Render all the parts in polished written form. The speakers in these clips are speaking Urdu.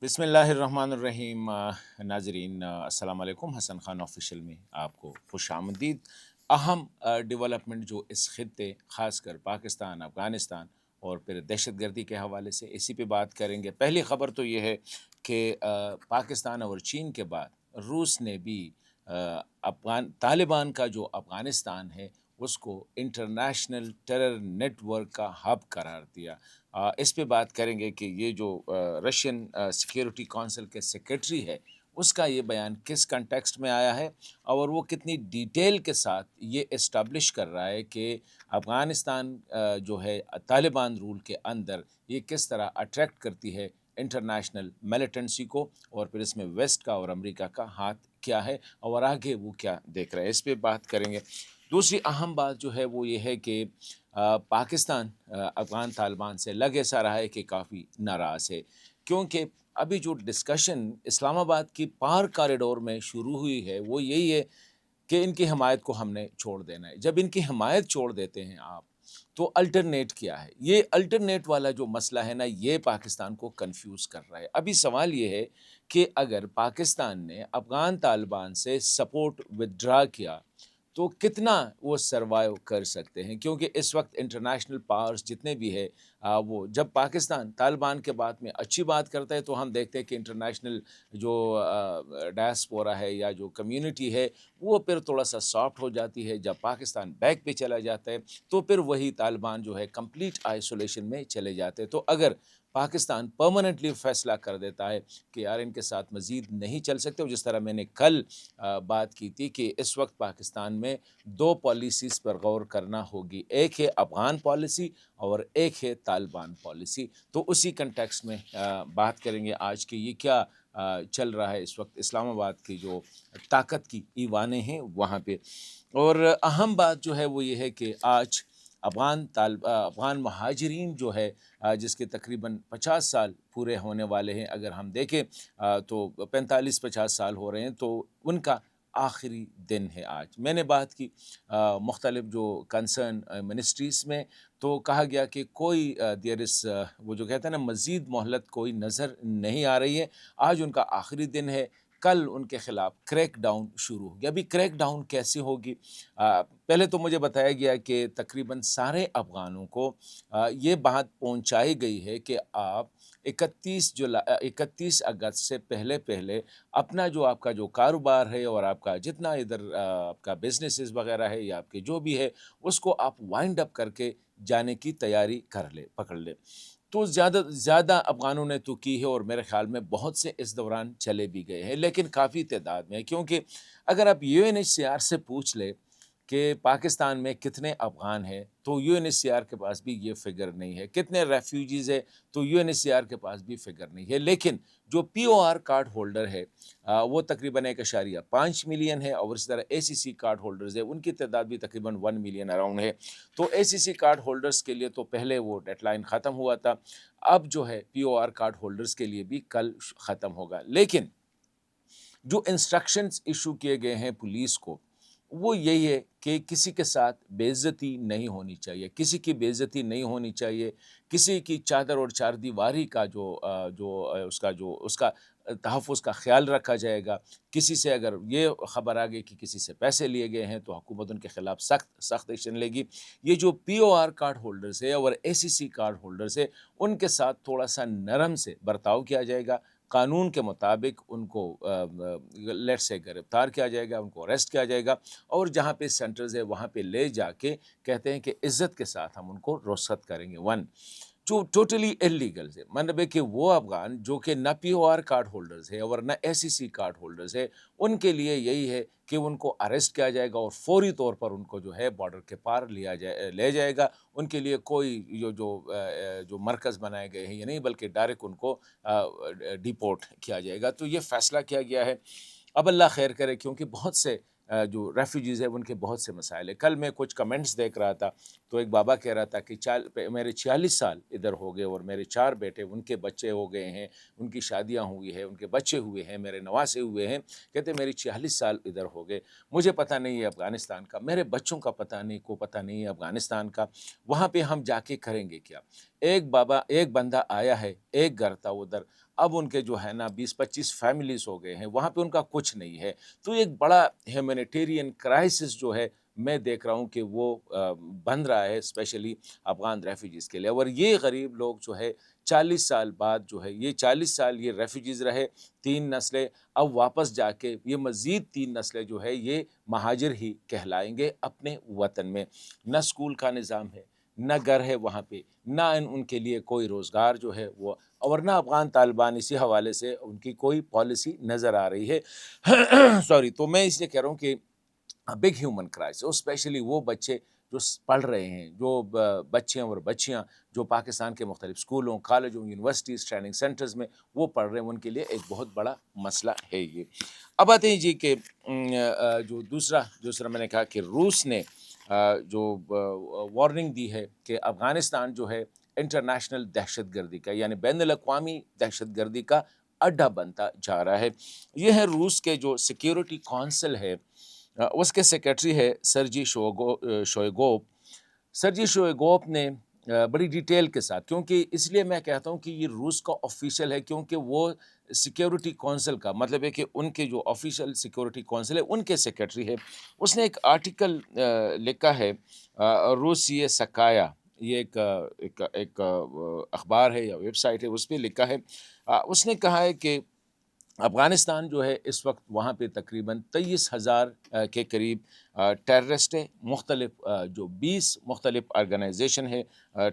بسم اللہ الرحمن الرحیم۔ ناظرین السلام علیکم۔ حسن خان آفیشیل میں آپ کو خوش آمدید۔ اہم ڈیولپمنٹ جو اس خطے خاص کر پاکستان، افغانستان اور پھر دہشت گردی کے حوالے سے اسی پہ بات کریں گے۔ پہلی خبر تو یہ ہے کہ پاکستان اور چین کے بعد روس نے بھی طالبان کا جو افغانستان ہے اس کو انٹرنیشنل ٹیرر نیٹ ورک کا ہب قرار دیا۔ اس پہ بات کریں گے کہ یہ جو رشین سیکیورٹی کونسل کے سیکریٹری ہے اس کا یہ بیان کس کنٹیکسٹ میں آیا ہے اور وہ کتنی ڈیٹیل کے ساتھ یہ اسٹیبلش کر رہا ہے کہ افغانستان جو ہے طالبان رول کے اندر یہ کس طرح اٹریکٹ کرتی ہے انٹرنیشنل ملیٹنسی کو، اور پھر اس میں ویسٹ کا اور امریکہ کا ہاتھ کیا ہے اور آگے وہ کیا دیکھ رہے ہیں، اس پہ بات کریں گے۔ دوسری اہم بات جو ہے وہ یہ ہے کہ پاکستان افغان طالبان سے لگ ایسا رہا ہے کہ کافی ناراض ہے، کیونکہ ابھی جو ڈسکشن اسلام آباد کی پار کاریڈور میں شروع ہوئی ہے وہ یہی ہے کہ ان کی حمایت کو ہم نے چھوڑ دینا ہے۔ جب ان کی حمایت چھوڑ دیتے ہیں آپ تو الٹرنیٹ کیا ہے؟ یہ الٹرنیٹ والا جو مسئلہ ہے نا، یہ پاکستان کو کنفیوز کر رہا ہے۔ ابھی سوال یہ ہے کہ اگر پاکستان نے افغان طالبان سے سپورٹ ودرا کیا تو کتنا وہ سروائیو کر سکتے ہیں، کیونکہ اس وقت انٹرنیشنل پاورز جتنے بھی ہے وہ جب پاکستان طالبان کے بات میں اچھی بات کرتا ہے تو ہم دیکھتے ہیں کہ انٹرنیشنل جو ڈائسپورا ہے یا جو کمیونٹی ہے وہ پھر تھوڑا سا سافٹ ہو جاتی ہے۔ جب پاکستان بیک پہ چلا جاتا ہے تو پھر وہی طالبان جو ہے کمپلیٹ آئسولیشن میں چلے جاتے ہیں۔ تو اگر پاکستان پرماننٹلی فیصلہ کر دیتا ہے کہ یار ان کے ساتھ مزید نہیں چل سکتے، جس طرح میں نے کل بات کی تھی کہ اس وقت پاکستان میں دو پالیسیز پر غور کرنا ہوگی، ایک ہے افغان پالیسی اور ایک ہے طالبان پالیسی۔ تو اسی کنٹیکسٹ میں بات کریں گے آج کہ یہ کیا چل رہا ہے اس وقت اسلام آباد کی جو طاقت کی ایوانے ہیں وہاں پہ۔ اور اہم بات جو ہے وہ یہ ہے کہ آج افغان مہاجرین جو ہے جس کے تقریباً 50 سال پورے ہونے والے ہیں، اگر ہم دیکھیں تو 45-50 سال ہو رہے ہیں، تو ان کا آخری دن ہے آج۔ میں نے بات کی مختلف جو کنسرن منسٹریز میں، تو کہا گیا کہ کوئی وہ جو کہتے ہیں نا مزید مہلت کوئی نظر نہیں آ رہی ہے۔ آج ان کا آخری دن ہے، کل ان کے خلاف کریک ڈاؤن شروع ہو گیا۔ ابھی کریک ڈاؤن کیسے ہوگی؟ پہلے تو مجھے بتایا گیا کہ تقریباً سارے افغانوں کو یہ بات پہنچائی گئی ہے کہ آپ 31 اگست سے پہلے اپنا جو آپ کا جو کاروبار ہے اور آپ کا جتنا ادھر آپ کا بزنسز وغیرہ ہے یا آپ کے جو بھی ہے اس کو آپ وائنڈ اپ کر کے جانے کی تیاری پکڑ لے۔ تو زیادہ افغانوں نے تو کی ہے، اور میرے خیال میں بہت سے اس دوران چلے بھی گئے ہیں، لیکن کافی تعداد میں، کیونکہ اگر آپ UNHCR سے پوچھ لے کہ پاکستان میں کتنے افغان ہیں تو UNHCR کے پاس بھی یہ فگر نہیں ہے، کتنے ریفیوجیز ہے تو UNHCR کے پاس بھی فگر نہیں ہے۔ لیکن جو POR کارڈ ہولڈر ہے وہ تقریباً 1.5 ملین ہے، اور اسی طرح ACC کارڈ ہولڈرز ہے ان کی تعداد بھی تقریباً 1 ملین اراؤنڈ ہے۔ تو ACC کارڈ ہولڈرز کے لیے تو پہلے وہ ڈیڈ لائن ختم ہوا تھا، اب جو ہے POR کارڈ ہولڈرز کے لیے بھی کل ختم ہوگا۔ لیکن جو انسٹرکشنز ایشو کیے گئے ہیں پولیس کو وہ یہی ہے کہ کسی کے ساتھ بے عزتی نہیں ہونی چاہیے، کسی کی بے عزتی نہیں ہونی چاہیے، کسی کی چادر اور چار دیواری کا اس کا تحفظ کا خیال رکھا جائے گا۔ کسی سے اگر یہ خبر آ گئی کہ کسی سے پیسے لیے گئے ہیں تو حکومت ان کے خلاف سخت ایکشن لے گی۔ یہ جو POR کارڈ ہولڈرز ہے اور ACC کارڈ ہولڈرز ہے ان کے ساتھ تھوڑا سا نرم سے برتاؤ کیا جائے گا، قانون کے مطابق ان کو لیٹ سے گرفتار کیا جائے گا، ان کو اریسٹ کیا جائے گا، اور جہاں پہ سینٹرز ہے وہاں پہ لے جا کے کہتے ہیں کہ عزت کے ساتھ ہم ان کو رخصت کریں گے۔ جو ٹوٹلی انلیگل ہے، مطلب ہے کہ وہ افغان جو کہ نہ POR کارڈ ہولڈرز ہے اور نہ ACC کارڈ ہولڈرز ہے، ان کے لیے یہی ہے کہ ان کو اریسٹ کیا جائے گا اور فوری طور پر ان کو جو ہے بارڈر کے پار لے جائے گا۔ ان کے لیے کوئی جو مرکز بنائے گئے ہیں یہ نہیں، بلکہ ڈائریکٹ ان کو ڈیپورٹ کیا جائے گا۔ تو یہ فیصلہ کیا گیا ہے، اب اللہ خیر کرے، کیونکہ بہت سے جو ریفیوجیز ہیں ان کے بہت سے مسائل ہیں۔ کل میں کچھ کمنٹس دیکھ رہا تھا تو ایک بابا کہہ رہا تھا کہ میرے 46 سال ادھر ہو گئے اور میرے 4 بیٹے، ان کے بچے ہو گئے ہیں، ان کی شادیاں ہوئی ہیں، ان کے بچے ہوئے ہیں، میرے نواسے ہوئے ہیں، کہتے میری 46 سال ادھر ہو گئے، مجھے پتہ نہیں ہے افغانستان کا، میرے بچوں کا پتہ نہیں ہے افغانستان کا، وہاں پہ ہم جا کے کریں گے کیا؟ ایک بندہ آیا ہے، ایک گھر تھا ادھر، اب ان کے جو ہے نا 20-25 فیملیز ہو گئے ہیں، وہاں پہ ان کا کچھ نہیں ہے. تو ایک بڑا ہیومینیٹیرین کرائسس جو ہے میں دیکھ رہا ہوں کہ وہ بن رہا ہے اسپیشلی افغان ریفیوجیز کے لیے. اور یہ غریب لوگ جو ہے 40 سال بعد جو ہے، یہ 40 سال یہ ریفیوجیز رہے، 3 نسلیں، اب واپس جا کے یہ مزید 3 نسلیں جو ہے یہ مہاجر ہی کہلائیں گے اپنے وطن میں. نہ اسکول کا نظام ہے، نہ گھر ہے وہاں پہ، نہ ان کے لیے کوئی روزگار جو ہے وہ، اور نہ افغان طالبان اسی حوالے سے ان کی کوئی پالیسی نظر آ رہی ہے. سوری. تو میں اس لیے کہہ رہا ہوں کہ بگ ہیومن کرائسس، اسپیشلی وہ بچے جو پڑھ رہے ہیں، جو بچے اور بچیاں جو پاکستان کے مختلف اسکولوں، کالجوں، یونیورسٹیز، ٹریننگ سینٹرز میں وہ پڑھ رہے ہیں، ان کے لیے ایک بہت بڑا مسئلہ ہے یہ. اب آتے ہیں جی کہ جو دوسرا میں نے کہا کہ روس نے جو وارننگ دی ہے کہ افغانستان جو ہے انٹرنیشنل دہشت گردی کا، یعنی بین الاقوامی دہشت گردی کا اڈا بنتا جا رہا ہے. یہ ہے روس کے جو سیکیورٹی کونسل ہے، اس کے سیکرٹری ہے سرجی شویگوف. سرجی شویگوف نے بڑی ڈیٹیل کے ساتھ، کیونکہ اس لیے میں کہتا ہوں کہ یہ روس کا آفیشیل ہے، کیونکہ وہ سیکیورٹی کونسل کا مطلب ہے کہ ان کے جو آفیشیل سیکیورٹی کونسل ہے ان کے سیکرٹری ہے. اس نے ایک آرٹیکل لکھا ہے، روسیہ سکایا، یہ ایک اخبار ہے یا ویب سائٹ ہے، اس پہ لکھا ہے. اس نے کہا ہے کہ افغانستان جو ہے اس وقت وہاں پہ تقریباً 23,000 کے قریب ٹیررسٹ ہے، مختلف جو 20 مختلف آرگنائزیشن ہے،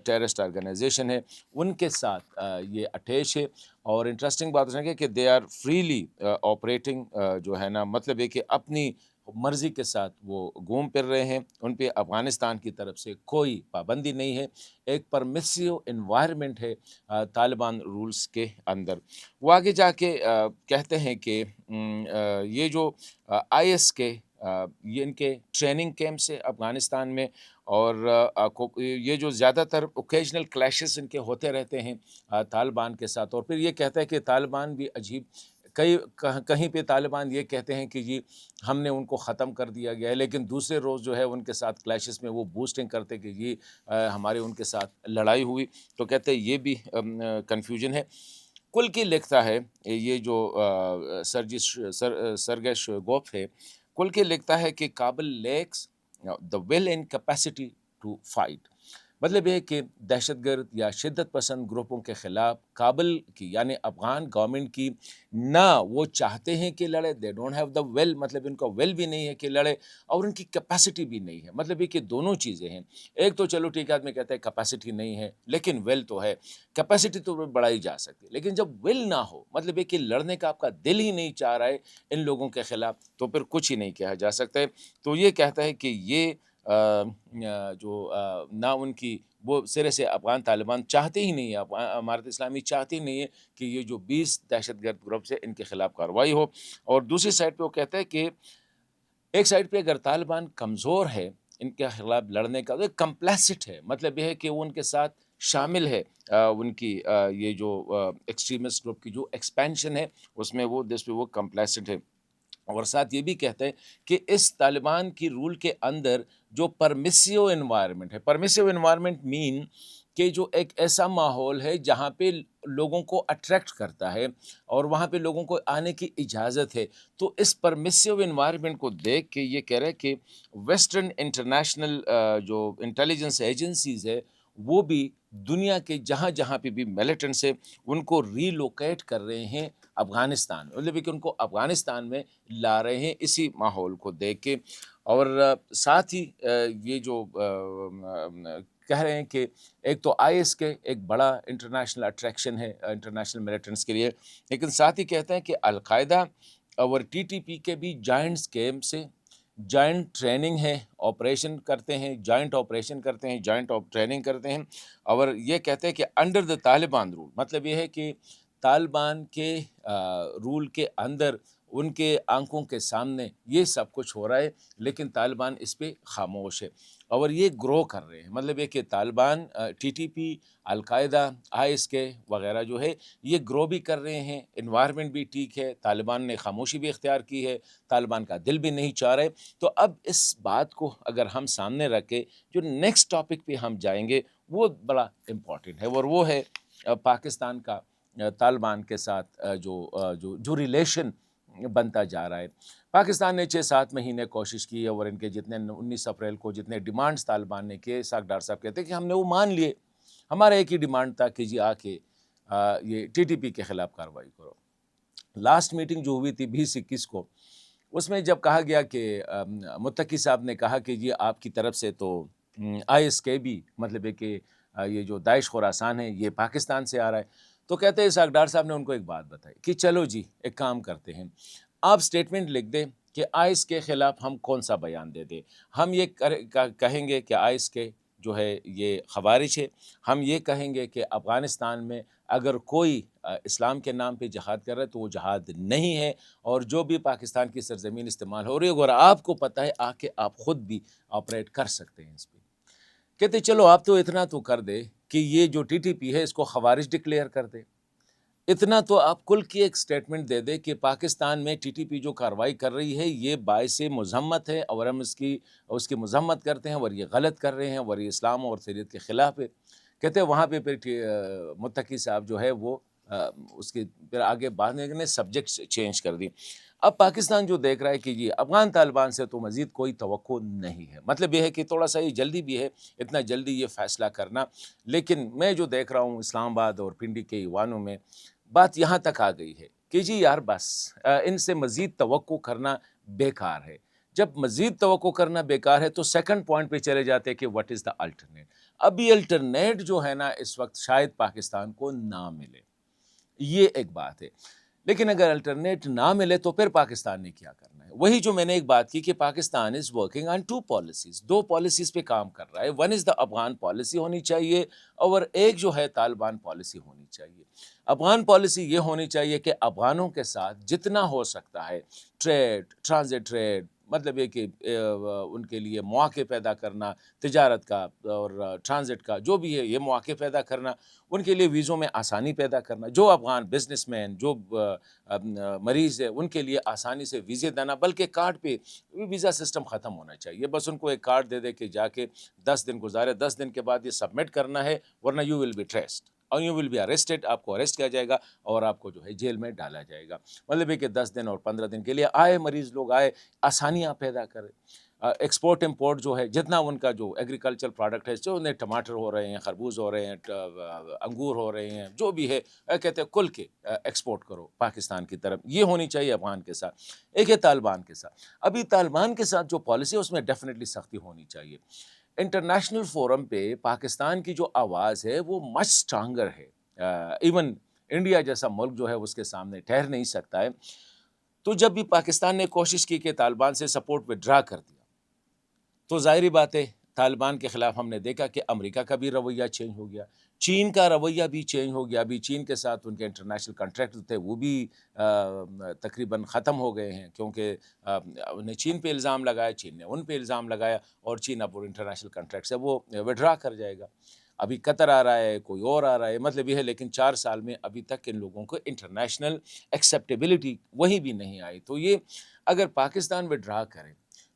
ٹیررسٹ آرگنائزیشن ہے، ان کے ساتھ یہ اٹیچ ہے. اور انٹرسٹنگ بات ہے کہ دے آر فریلی آپریٹنگ، جو ہے نا مطلب ہے کہ اپنی مرضی کے ساتھ وہ گھوم پھر رہے ہیں، ان پہ افغانستان کی طرف سے کوئی پابندی نہیں ہے. ایک پرمیسیو انوائرمنٹ ہے طالبان رولز کے اندر. وہ آگے جا کے کہتے ہیں کہ یہ جو آئی ایس کے یہ ان کے ٹریننگ کیمپس ہے افغانستان میں، اور یہ جو زیادہ تر اوکیجنل کلیشز ان کے ہوتے رہتے ہیں طالبان کے ساتھ. اور پھر یہ کہتا ہے کہ طالبان بھی عجیب، کہیں پہ طالبان یہ کہتے ہیں کہ جی ہم نے ان کو ختم کر دیا گیا ہے، لیکن دوسرے روز جو ہے ان کے ساتھ کلیشز میں وہ بوسٹنگ کرتے کہ جی ہمارے ان کے ساتھ لڑائی ہوئی. تو کہتے ہیں یہ بھی کنفیوژن ہے. کل کی لکھتا ہے یہ جو سرگئی شویگوف ہے، کل کے لکھتا ہے کہ Kabul lacks the will and capacity to fight. مطلب یہ ہے کہ دہشت گرد یا شدت پسند گروپوں کے خلاف کابل کی یعنی افغان گورنمنٹ کی نہ وہ چاہتے ہیں کہ لڑے، دے ڈونٹ ہیو دا ول، مطلب ان کا ول بھی نہیں ہے کہ لڑے، اور ان کی کیپیسٹی بھی نہیں ہے. مطلب یہ کہ دونوں چیزیں ہیں. ایک تو چلو ٹھیک ہے، آدمی کہتا ہے کیپیسٹی نہیں ہے لیکن ول تو ہے. کیپیسٹی تو بڑھائی جا سکتی ہے، لیکن جب ول نہ ہو، مطلب یہ کہ لڑنے کا آپ کا دل ہی نہیں چاہ رہا ہے ان لوگوں کے خلاف، تو پھر کچھ ہی نہیں کہا جا سکتا ہے. تو یہ کہتا ہے کہ یہ جو نہ ان کی وہ سرے سے افغان طالبان چاہتے ہی نہیں ہے، امارت اسلامی چاہتی نہیں ہے کہ یہ جو 20 دہشت گرد گروپ سے ان کے خلاف کارروائی ہو. اور دوسری سائڈ پہ وہ کہتا ہے کہ ایک سائڈ پہ اگر طالبان کمزور ہے ان کے خلاف لڑنے کا، تو کمپلیسٹ ہے، مطلب یہ ہے کہ وہ ان کے ساتھ شامل ہے ان کی یہ جو ایکسٹریمسٹ گروپ کی جو ایکسپینشن ہے اس میں جس پہ وہ کمپلیسٹ ہے. اور ساتھ یہ بھی کہتے ہیں کہ اس طالبان کی رول کے اندر جو پرمیسیو انوائرمنٹ ہے، پرمیسیو انوائرمنٹ مین کہ جو ایک ایسا ماحول ہے جہاں پہ لوگوں کو اٹریکٹ کرتا ہے اور وہاں پہ لوگوں کو آنے کی اجازت ہے. تو اس پرمیسیو انوائرمنٹ کو دیکھ کے یہ کہہ رہے کہ ویسٹرن انٹرنیشنل جو انٹیلیجنس ایجنسیز ہے وہ بھی دنیا کے جہاں جہاں پہ بھی ملیٹنٹس ہے ان کو ری لوکیٹ کر رہے ہیں افغانستان، مطلب کہ ان کو افغانستان میں لا رہے ہیں اسی ماحول کو دیکھ کے. اور ساتھ ہی یہ جو کہہ رہے ہیں کہ ایک تو آئی ایس کے ایک بڑا انٹرنیشنل اٹریکشن ہے انٹرنیشنل ملیٹنٹس کے لیے، لیکن ساتھ ہی کہتے ہیں کہ القاعدہ اور ٹی ٹی پی کے بھی جوائنٹ اسکیم سے جوائنٹ ٹریننگ ہے، آپریشن کرتے ہیں، جوائنٹ آپریشن کرتے ہیں، جوائنٹ ٹریننگ کرتے ہیں. اور یہ کہتے ہیں کہ انڈر دا طالبان رول، مطلب یہ ہے کہ طالبان کے رول کے اندر ان کے آنکھوں کے سامنے یہ سب کچھ ہو رہا ہے، لیکن طالبان اس پہ خاموش ہے اور یہ گرو کر رہے ہیں. مطلب یہ کہ Taliban T T P, al Qaeda, I S کے وغیرہ جو ہے یہ گرو بھی کر رہے ہیں، انوائرمنٹ بھی ٹھیک ہے، طالبان نے خاموشی بھی اختیار کی ہے، طالبان کا دل بھی نہیں چاہ رہے. تو اب اس بات کو اگر ہم سامنے رکھ کے جو نیکسٹ ٹاپک پہ ہم جائیں گے وہ بڑا امپورٹنٹ ہے، اور وہ ہے پاکستان کا طالبان کے ساتھ جو ریلیشن بنتا جا رہا ہے. پاکستان نے 6-7 مہینے کوشش کی اور ان کے جتنے 19 اپریل کو جتنے ڈیمانڈز طالبان نے کیے، اسحاق ڈار صاحب کہتے ہیں کہ ہم نے وہ مان لیے. ہمارا ایک ہی ڈیمانڈ تھا کہ جی آ کے یہ ٹی ٹی پی کے خلاف کارروائی کرو. لاسٹ میٹنگ جو ہوئی تھی 20-21 کو، اس میں جب کہا گیا کہ متقی صاحب نے کہا کہ جی آپ کی طرف سے تو آئی ایس کے بھی مطلب ہے کہ یہ جو داعش خراسان ہے یہ پاکستان سے آ رہا ہے. تو کہتے ہیں اسحاق ڈار صاحب نے ان کو ایک بات بتائی کہ چلو جی ایک کام کرتے ہیں، آپ سٹیٹمنٹ لکھ دیں کہ آئس کے خلاف ہم کون سا بیان دے دیں. ہم یہ کہیں گے کہ آئس کے جو ہے یہ خوارج ہے. ہم یہ کہیں گے کہ افغانستان میں اگر کوئی اسلام کے نام پہ جہاد کر رہا ہے تو وہ جہاد نہیں ہے، اور جو بھی پاکستان کی سرزمین استعمال ہو رہی ہے اگر آپ کو پتہ ہے آ کے آپ خود بھی آپریٹ کر سکتے ہیں اس پہ. کہتے چلو آپ تو اتنا تو کر دے کہ یہ جو ٹی ٹی پی ہے اس کو خوارج ڈکلیئر کر دے. اتنا تو آپ کل کی ایک سٹیٹمنٹ دے دے کہ پاکستان میں ٹی ٹی پی جو کارروائی کر رہی ہے یہ باعث مذمت ہے اور ہم اس کی مذمت کرتے ہیں اور یہ غلط کر رہے ہیں اور یہ اسلام اور شریعت کے خلاف ہے. کہتے ہیں وہاں پہ پھر متقی صاحب جو ہے وہ اس کے پھر آگے بعد میں سبجیکٹ چینج کر دی. اب پاکستان جو دیکھ رہا ہے کہ یہ افغان طالبان سے تو مزید کوئی توقع نہیں ہے. مطلب یہ ہے کہ تھوڑا سا یہ جلدی بھی ہے اتنا جلدی یہ فیصلہ کرنا. لیکن میں جو دیکھ رہا ہوں اسلام آباد اور پنڈی کے ایوانوں میں بات یہاں تک آ گئی ہے کہ جی یار بس ان سے مزید توقع کرنا بیکار ہے. جب مزید توقع کرنا بیکار ہے تو سیکنڈ پوائنٹ پہ چلے جاتے ہیں کہ واٹ از دا الٹرنیٹ. ابھی الٹرنیٹ جو ہے نا اس وقت شاید پاکستان کو نہ ملے، یہ ایک بات ہے. لیکن اگر الٹرنیٹ نہ ملے تو پھر پاکستان نے کیا کرنا ہے؟ وہی جو میں نے ایک بات کی کہ Pakistan is working on 2 policies, 2 policies پہ کام کر رہا ہے. One is the Afghan policy ہونی چاہیے اور ایک جو ہے طالبان پالیسی ہونی چاہیے. افغان پالیسی یہ ہونی چاہیے کہ افغانوں کے ساتھ جتنا ہو سکتا ہے ٹریڈ، ٹرانزٹ ٹریڈ، مطلب یہ کہ ان کے لیے مواقع پیدا کرنا، تجارت کا اور ٹرانزٹ کا جو بھی ہے یہ مواقع پیدا کرنا، ان کے لیے ویزوں میں آسانی پیدا کرنا. جو افغان بزنس مین، جو مریض ہے ان کے لیے آسانی سے ویزے دینا، بلکہ کارڈ پہ ویزا سسٹم ختم ہونا چاہیے. بس ان کو ایک کارڈ دے دے کہ جا کے 10 دن گزارے، 10 دن کے بعد یہ سبمٹ کرنا ہے ورنہ یو ول بی ٹریسڈ اور یو ول بی اریسٹڈ. آپ کو اریسٹ کیا جائے گا اور آپ کو جو ہے جیل میں ڈالا جائے گا. مطلب ہے کہ 10 دن اور 15 دن کے لیے آئے مریض لوگ آئے، آسانیاں پیدا کرے. ایکسپورٹ امپورٹ جو ہے جتنا ان کا جو ایگریکلچر پروڈکٹ ہے، جو انہیں ٹماٹر ہو رہے ہیں، خربوز ہو رہے ہیں، انگور ہو رہے ہیں، جو بھی ہے کہتے ہیں کل کے ایکسپورٹ کرو پاکستان کی طرف. یہ ہونی چاہیے افغان کے ساتھ. ایک ہے طالبان کے ساتھ. ابھی طالبان کے ساتھ جو پالیسی ہے اس میں ڈیفینیٹلی سختی ہونی چاہیے. انٹرنیشنل فورم پہ پاکستان کی جو آواز ہے وہ مچ اسٹرانگر ہے. ایون انڈیا جیسا ملک جو ہے اس کے سامنے ٹھہر نہیں سکتا ہے. تو جب بھی پاکستان نے کوشش کی کہ طالبان سے سپورٹ وڈرا کر دیا تو ظاہری بات ہے طالبان کے خلاف ہم نے دیکھا کہ امریکہ کا بھی رویہ چینج ہو گیا، چین کا رویہ بھی چینج ہو گیا. ابھی چین کے ساتھ ان کے انٹرنیشنل کنٹریکٹ تھے وہ بھی تقریباً ختم ہو گئے ہیں، کیونکہ انہیں چین پہ الزام لگایا، چین نے ان پہ الزام لگایا، اور چین اب انٹرنیشنل کنٹریکٹ سے وہ وڈرا کر جائے گا. ابھی قطر آ رہا ہے، کوئی اور آ رہا ہے، مطلب یہ ہے. لیکن 4 سال میں ابھی تک ان لوگوں کو انٹرنیشنل ایکسیپٹیبلٹی وہی بھی نہیں آئی. تو یہ اگر پاکستان وڈرا کرے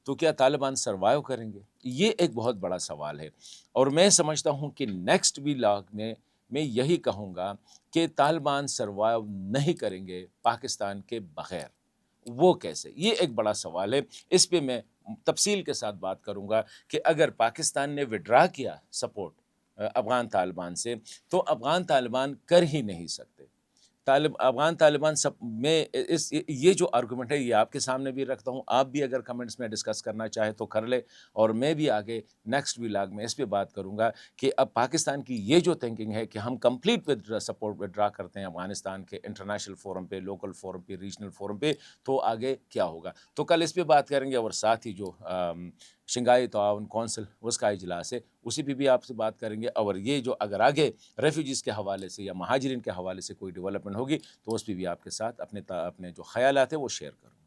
تو کیا طالبان سروائیو کریں گے؟ یہ ایک بہت بڑا سوال ہے. اور میں سمجھتا ہوں کہ نیکسٹ ویلاگ میں یہی کہوں گا کہ طالبان سروائیو نہیں کریں گے پاکستان کے بغیر. وہ کیسے؟ یہ ایک بڑا سوال ہے. اس پہ میں تفصیل کے ساتھ بات کروں گا کہ اگر پاکستان نے وڈرا کیا سپورٹ افغان طالبان سے تو افغان طالبان کر ہی نہیں سکتے. افغان طالبان سب میں یہ جو آرگومنٹ ہے یہ آپ کے سامنے بھی رکھتا ہوں. آپ بھی اگر کمنٹس میں ڈسکس کرنا چاہے تو کر لے، اور میں بھی آگے نیکسٹ ویلاگ میں اس پہ بات کروں گا کہ اب پاکستان کی یہ جو تھنکنگ ہے کہ ہم کمپلیٹ سپورٹ وڈرا کرتے ہیں افغانستان کے انٹرنیشنل فورم پہ، لوکل فورم پہ، ریجنل فورم پہ، تو آگے کیا ہوگا. تو کل اس پہ بات کریں گے. اور ساتھ ہی جو شنگھائی تعاون کونسل اس کا اجلاس ہے اسی پہ بھی آپ سے بات کریں گے. اور یہ جو اگر آگے ریفیوجیز کے حوالے سے یا مہاجرین کے حوالے سے کوئی ڈیولپمنٹ ہوگی تو اس پہ بھی آپ کے ساتھ اپنے جو خیالات ہیں وہ شیئر کروں.